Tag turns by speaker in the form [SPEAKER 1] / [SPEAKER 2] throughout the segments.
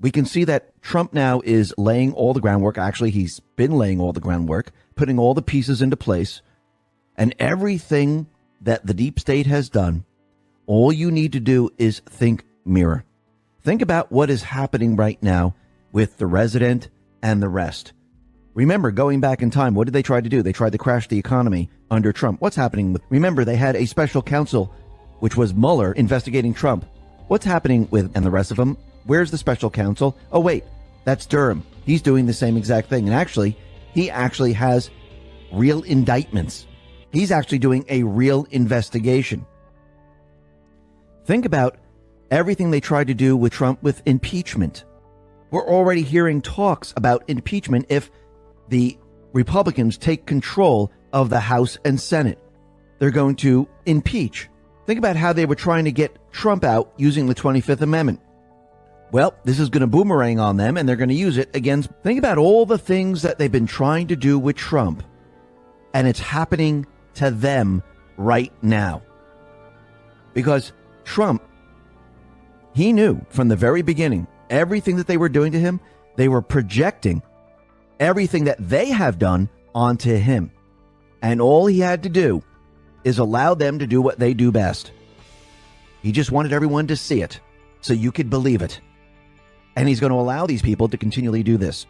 [SPEAKER 1] we can see that Trump now is laying all the groundwork. Actually, he's been laying all the groundwork, putting all the pieces into place. And everything that the deep state has done, all you need to do is think mirror. Think about what is happening right now with the resident and the rest. Remember, going back in time, what did they try to do? They tried to crash the economy under Trump. What's happening? Remember, they had a special counsel, which was Mueller, investigating Trump. What's happening with, and the rest of them? Where's the special counsel? Oh, wait, that's Durham. He's doing the same exact thing. And actually, he actually has real indictments. He's actually doing a real investigation. Think about everything they tried to do with Trump with impeachment. We're already hearing talks about impeachment if the Republicans take control of the House and Senate. They're going to impeach. Think about how they were trying to get Trump out using the 25th Amendment. Well, this is going to boomerang on them, and they're going to use it against. Think about all the things that they've been trying to do with Trump, and it's happening to them right now. Because Trump, he knew from the very beginning, everything that they were doing to him, they were projecting everything that they have done onto him. And all he had to do is allow them to do what they do best. He just wanted everyone to see it so you could believe it. And he's going to allow these people to continually do this.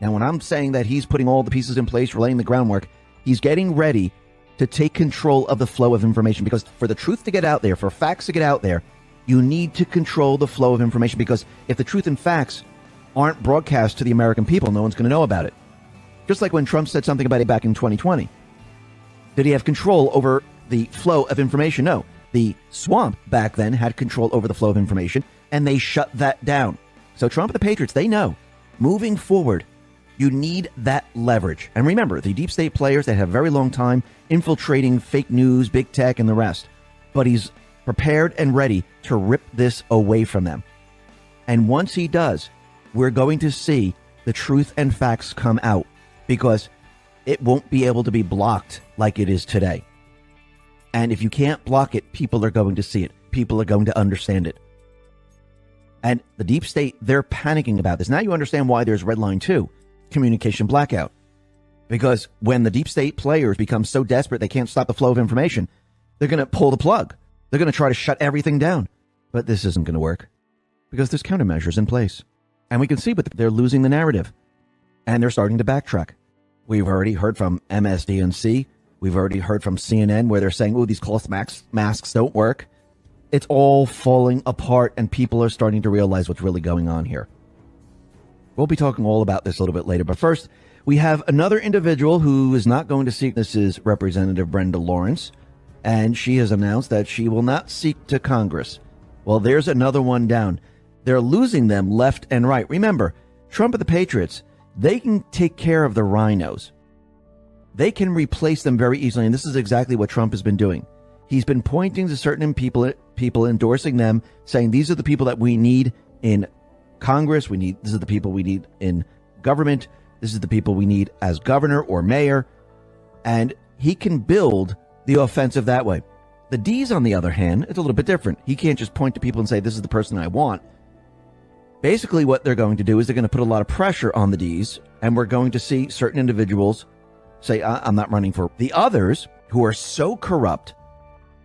[SPEAKER 1] Now, when I'm saying that he's putting all the pieces in place, laying the groundwork, he's getting ready to take control of the flow of information. Because for the truth to get out there, for facts to get out there, you need to control the flow of information. Because if the truth and facts aren't broadcast to the American people, no one's going to know about it. Just like when Trump said something about it back in 2020. Did he have control over the flow of information? No. The swamp back then had control over the flow of information, and they shut that down. So Trump and the Patriots, they know, moving forward, you need that leverage. And remember, the deep state players that have a very long time infiltrating fake news, big tech, and the rest. But he's prepared and ready to rip this away from them. And once he does, we're going to see the truth and facts come out, because it won't be able to be blocked like it is today. And if you can't block it, people are going to see it. People are going to understand it. And the deep state, they're panicking about this. Now you understand why there's Red Line 2, communication blackout. Because when the deep state players become so desperate they can't stop the flow of information, they're going to pull the plug. They're going to try to shut everything down. But this isn't going to work because there's countermeasures in place. And we can see, but they're losing the narrative. And they're starting to backtrack. We've already heard from MSDNC. We've already heard from CNN where they're saying, oh, these cloth masks don't work. It's all falling apart, and people are starting to realize what's really going on here. We'll be talking all about this a little bit later. But first, we have another individual who is not going to seek. This is Representative Brenda Lawrence, and she has announced that she will not seek to Congress. Well, there's another one down. They're losing them left and right. Remember, Trump and the Patriots, they can take care of the rhinos. They can replace them very easily, and this is exactly what Trump has been doing. He's been pointing to certain people endorsing them, saying these are the people that we need in Congress. This is the people we need in government. This is the people we need as governor or mayor. And he can build the offensive that way. The D's, on the other hand, it's a little bit different. He can't just point to people and say, this is the person I want. Basically, what they're going to do is they're going to put a lot of pressure on the D's, and we're going to see certain individuals say, I'm not running for. The others who are so corrupt,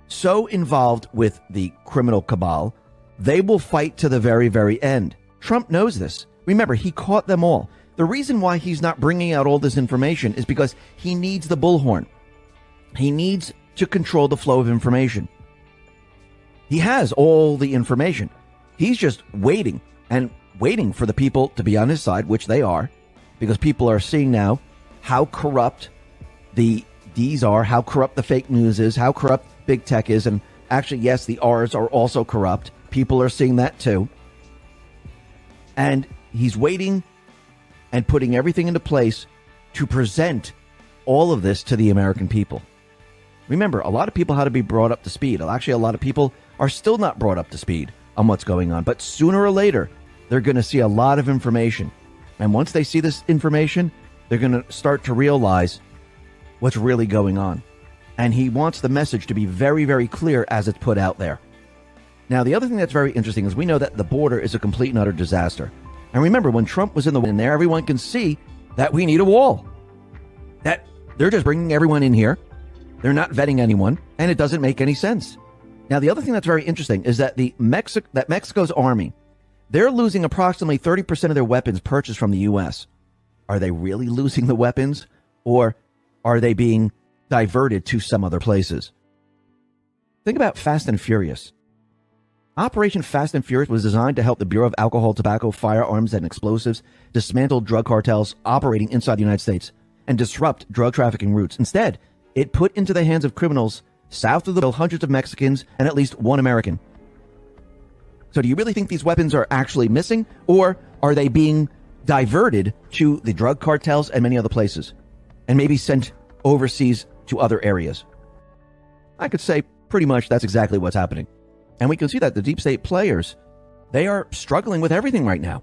[SPEAKER 1] so involved with the criminal cabal, they will fight to the very, very end. Trump knows this. Remember, he caught them all. The reason why he's not bringing out all this information is because he needs the bullhorn. He needs to control the flow of information. He has all the information. He's just waiting for the people to be on his side, which they are, because people are seeing now how corrupt the D's are, how corrupt the fake news is, how corrupt big tech is. And actually, yes, the R's are also corrupt. People are seeing that too. And he's waiting and putting everything into place to present all of this to the American people. Remember, a lot of people had to be brought up to speed. Actually, a lot of people are still not brought up to speed on what's going on. But sooner or later, they're going to see a lot of information. And once they see this information, they're going to start to realize what's really going on. And he wants the message to be very, very clear as it's put out there. Now, the other thing that's very interesting is we know that the border is a complete and utter disaster. And remember, when Trump was in there, everyone can see that we need a wall. That they're just bringing everyone in here. They're not vetting anyone, and it doesn't make any sense. Now, the other thing that's very interesting is that Mexico's army, they're losing approximately 30% of their weapons purchased from the U.S. Are they really losing the weapons, or are they being diverted to some other places? Think about Fast and Furious. Operation Fast and Furious was designed to help the Bureau of Alcohol, Tobacco, Firearms, and Explosives dismantle drug cartels operating inside the United States and disrupt drug trafficking routes. Instead, it put into the hands of criminals south of the hundreds of Mexicans and at least one American. So do you really think these weapons are actually missing, or are they being diverted to the drug cartels and many other places and maybe sent overseas to other areas? I could say pretty much that's exactly what's happening. And we can see that the deep state players, they are struggling with everything right now.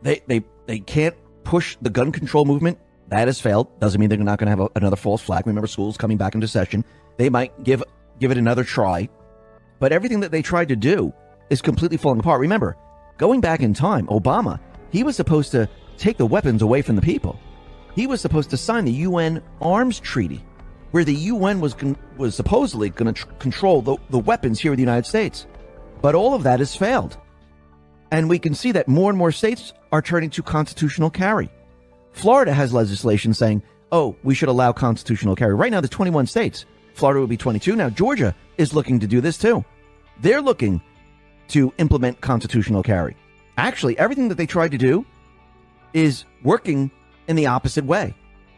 [SPEAKER 1] They can't push the gun control movement. That has failed. Doesn't mean they're not going to have another false flag. Remember, school's coming back into session. They might give it another try. But everything that they tried to do is completely falling apart. Remember, going back in time, Obama, he was supposed to take the weapons away from the people. He was supposed to sign the UN Arms Treaty, where the UN was supposedly going to control the weapons here in the United States. But all of that has failed. And we can see that more and more states are turning to constitutional carry. Florida has legislation saying, oh, we should allow constitutional carry. Right now, there's 21 states. Florida would be 22. Now, Georgia is looking to do this too. They're looking to implement constitutional carry. Actually, everything that they tried to do is working in the opposite way.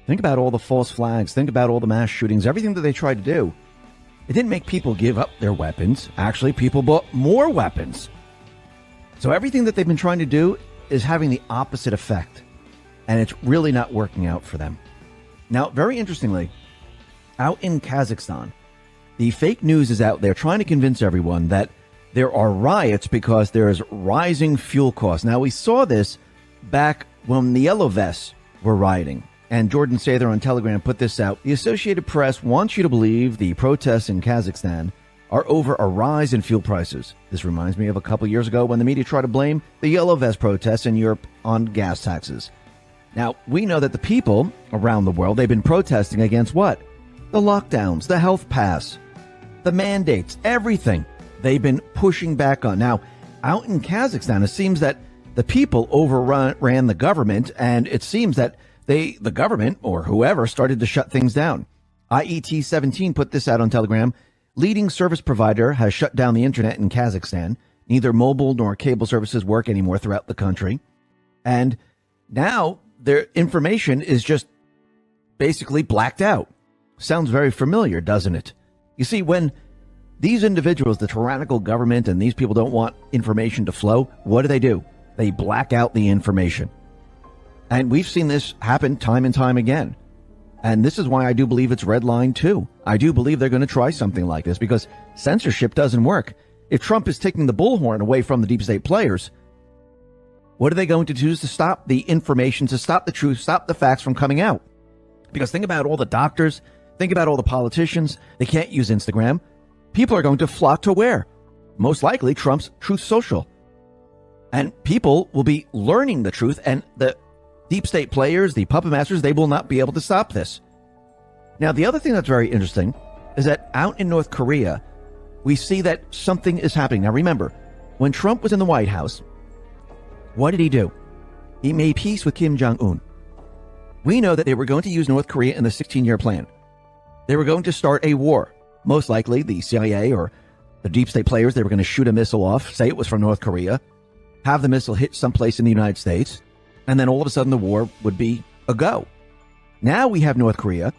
[SPEAKER 1] Think about all the false flags. Think about all the mass shootings. Everything that they tried to do. It didn't make people give up their weapons. Actually, people bought more weapons. So everything that they've been trying to do is having the opposite effect. And it's really not working out for them. Now, very interestingly, out in Kazakhstan, the fake news is out there trying to convince everyone that there are riots because there is rising fuel costs. Now, we saw this back when the Yellow Vests were rioting. And Jordan Sather on Telegram put this out. The Associated Press wants you to believe the protests in Kazakhstan are over a rise in fuel prices. This reminds me of a couple years ago when the media tried to blame the Yellow Vest protests in Europe on gas taxes. Now, we know that the people around the world, they've been protesting against what? The lockdowns, the health pass, the mandates, everything they've been pushing back on. Now, out in Kazakhstan, it seems that the people overran the government, and it seems that the government or whoever started to shut things down. IET17 put this out on Telegram. Leading service provider has shut down the internet in Kazakhstan. Neither mobile nor cable services work anymore throughout the country. And now their information is just basically blacked out. Sounds very familiar, doesn't it? You see, when these individuals, the tyrannical government, and these people don't want information to flow, what do? They black out the information. And we've seen this happen time and time again. And this is why I do believe it's red line too. I do believe they're going to try something like this because censorship doesn't work. If Trump is taking the bullhorn away from the deep state players, what are they going to do to stop the information, to stop the truth, stop the facts from coming out? Because think about all the doctors, think about all the politicians. They can't use Instagram. People are going to flock to where? Most likely Trump's Truth Social. And people will be learning the truth, and the deep state players, the puppet masters, they will not be able to stop this. Now, the other thing that's very interesting is that out in North Korea, we see that something is happening. Now, remember, when Trump was in the White House, what did he do? He made peace with Kim Jong-un. We know that they were going to use North Korea in the 16-year plan. They were going to start a war. Most likely, the CIA or the deep state players, they were going to shoot a missile off, say it was from North Korea, have the missile hit someplace in the United States, and then all of a sudden the war would be a go. Now we have North Korea.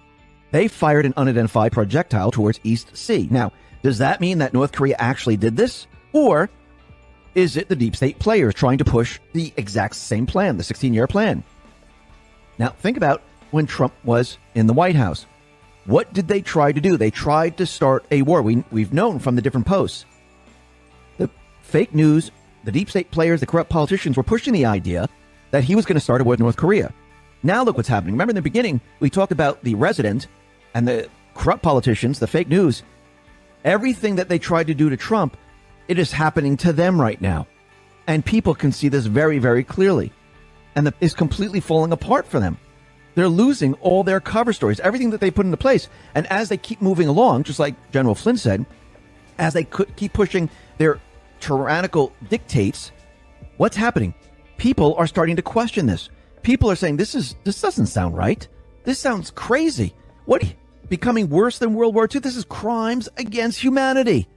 [SPEAKER 1] They fired an unidentified projectile towards East Sea. Now, does that mean that North Korea actually did this? Or is it the deep state players trying to push the exact same plan, the 16-year plan? Now, think about when Trump was in the White House. What did they try to do? They tried to start a war. We've known from the different posts. The fake news, the deep state players, the corrupt politicians were pushing the idea that he was going to start a war with North Korea. Now look what's happening. Remember in the beginning, we talked about the resident and the corrupt politicians, the fake news. Everything that they tried to do to Trump, it is happening to them right now. And people can see this very, very clearly. And it's completely falling apart for them. They're losing all their cover stories, everything that they put into place. And as they keep moving along, just like General Flynn said, as they keep pushing their tyrannical dictates, what's happening? People are starting to question this. People are saying, this doesn't sound right. This sounds crazy. What, becoming worse than World War II? This is crimes against humanity.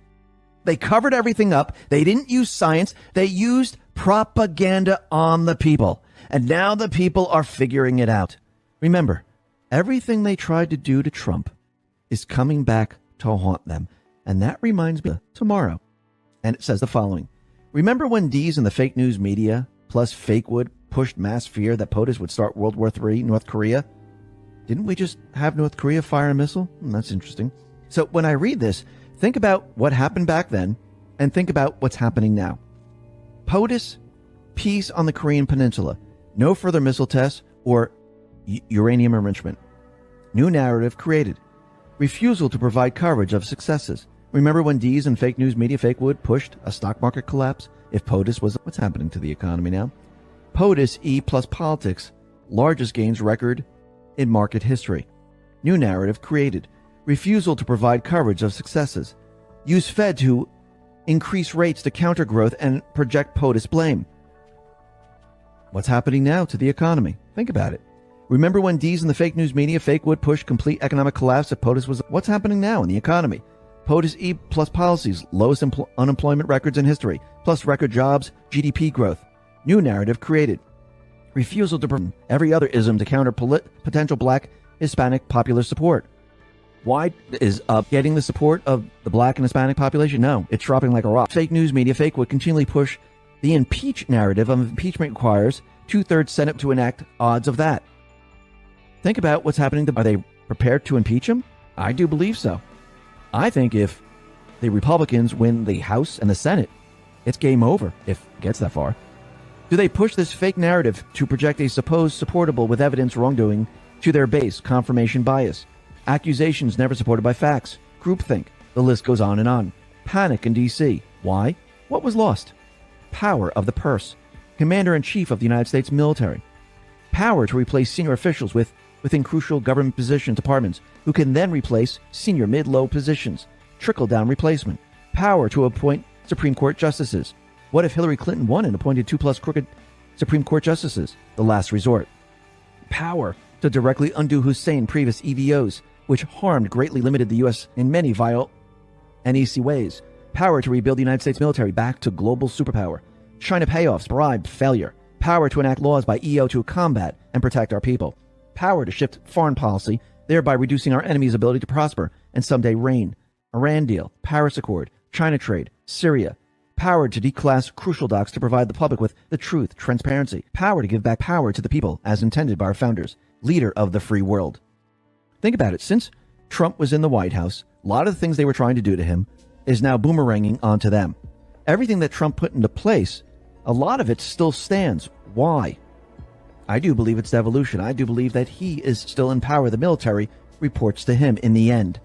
[SPEAKER 1] They covered everything up. They didn't use science. They used propaganda on the people. And now the people are figuring it out. Remember, everything they tried to do to Trump is coming back to haunt them. And that reminds me of tomorrow. And it says the following. Remember when Dees and the fake news media plus Fakewood pushed mass fear that POTUS would start World War III, North Korea? Didn't we just have North Korea fire a missile? That's interesting. So when I read this, think about what happened back then and think about what's happening now. POTUS, peace on the Korean Peninsula, no further missile tests or uranium enrichment. New narrative created. Refusal to provide coverage of successes. Remember when Dees and fake news media Fakewood pushed a stock market collapse? If POTUS was what's happening to the economy now? POTUS E plus politics, largest gains record in market history. New narrative created. Refusal to provide coverage of successes. Use Fed to increase rates to counter growth and project POTUS blame. What's happening now to the economy? Think about it. Remember when Dees and the fake news media Fakewood pushed complete economic collapse if POTUS was what's happening now in the economy? POTUS E plus policies, lowest unemployment records in history, plus record jobs, GDP growth. New narrative created. Refusal to perform every other ism to counter potential black, Hispanic popular support. Why is getting the support of the black and Hispanic population? No, it's dropping like a rock. Fake news media Fakewood continually push the impeach narrative of impeachment requires 2/3 Senate to enact odds of that. Think about what's happening. Are they prepared to impeach him? I do believe so. I think if the Republicans win the House and the Senate, it's game over if it gets that far. Do they push this fake narrative to project a supposed supportable with evidence wrongdoing to their base, confirmation bias, accusations never supported by facts, groupthink, the list goes on and on. Panic in D.C. Why? What was lost? Power of the purse. Commander-in-Chief of the United States military. Power to replace senior officials within crucial government position departments who can then replace senior mid-low positions. Trickle-down replacement. Power to appoint Supreme Court justices. What if Hillary Clinton won and appointed 2+ crooked Supreme Court justices? The last resort. Power to directly undo Hussein previous EVOs, which greatly limited the U.S. in many vile NEC ways. Power to rebuild the United States military back to global superpower. China payoffs, bribe, failure. Power to enact laws by EO to combat and protect our people. Power to shift foreign policy, thereby reducing our enemy's ability to prosper and someday reign. Iran deal, Paris Accord, China trade, Syria. Power to declass crucial docs to provide the public with the truth, transparency. Power to give back power to the people as intended by our founders. Leader of the free world. Think about it. Since Trump was in the White House, a lot of the things they were trying to do to him is now boomeranging onto them. Everything that Trump put into place, a lot of it still stands. Why? I do believe it's devolution. I do believe that he is still in power. The military reports to him in the end.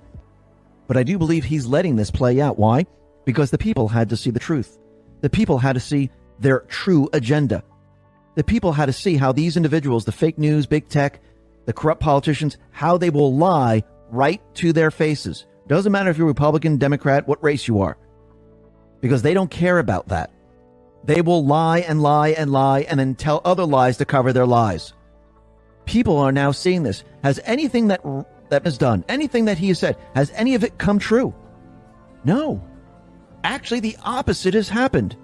[SPEAKER 1] But I do believe he's letting this play out. Why? Because the people had to see the truth. The people had to see their true agenda. The people had to see how these individuals, the fake news, big tech, the corrupt politicians, how they will lie right to their faces. Doesn't matter if you're Republican, Democrat, what race you are. Because they don't care about that. They will lie and lie and lie and then tell other lies to cover their lies. People are now seeing this. Has anything that is done, anything that he has said, has any of it come true? No. Actually, the opposite has happened.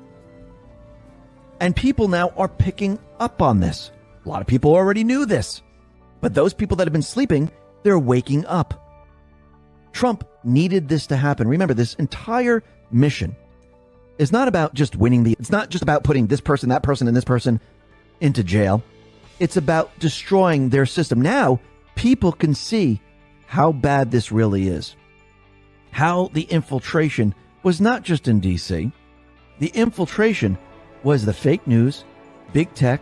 [SPEAKER 1] And people now are picking up on this. A lot of people already knew this. But those people that have been sleeping, they're waking up. Trump needed this to happen. Remember, this entire mission is not about just winning it's not just about putting this person, that person, and this person into jail. It's about destroying their system. Now, people can see how bad this really is. How the infiltration was not just in D.C. The infiltration was the fake news, big tech,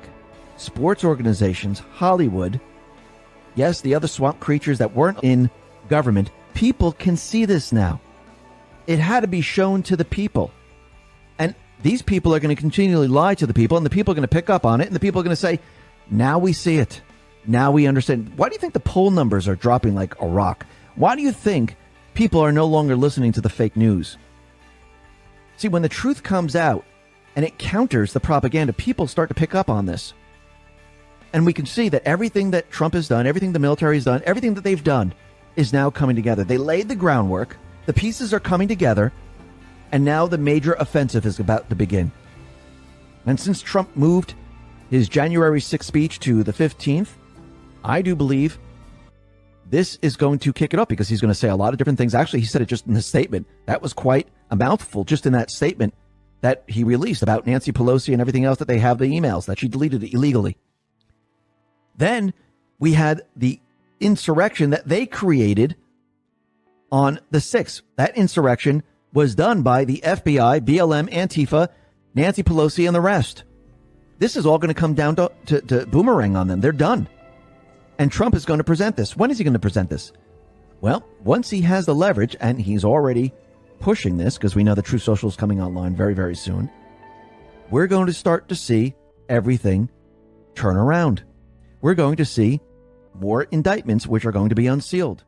[SPEAKER 1] sports organizations, Hollywood. Yes, the other swamp creatures that weren't in government. People can see this now. It had to be shown to the people. And these people are going to continually lie to the people, and the people are going to pick up on it, and the people are going to say, now we see it. Now we understand. Why do you think the poll numbers are dropping like a rock? Why do you think people are no longer listening to the fake news? See, when the truth comes out and it counters the propaganda, people start to pick up on this. And we can see that everything that Trump has done, everything the military has done, everything that they've done is now coming together. They laid the groundwork. The pieces are coming together. And now the major offensive is about to begin. And since Trump moved his January 6th speech to the 15th, I do believe this is going to kick it up, because he's going to say a lot of different things. Actually, he said it just in the statement. That was quite a mouthful just in that statement that he released about Nancy Pelosi and everything else, that they have the emails, that she deleted it illegally. Then we had the insurrection that they created on the 6th. That insurrection was done by the FBI, BLM, Antifa, Nancy Pelosi, and the rest. This is all going to come down to boomerang on them. They're done. And Trump is going to present this. When is he going to present this? Well, once he has the leverage, and he's already pushing this, because we know the Truth Social is coming online very, very soon, we're going to start to see everything turn around. We're going to see more indictments, which are going to be unsealed.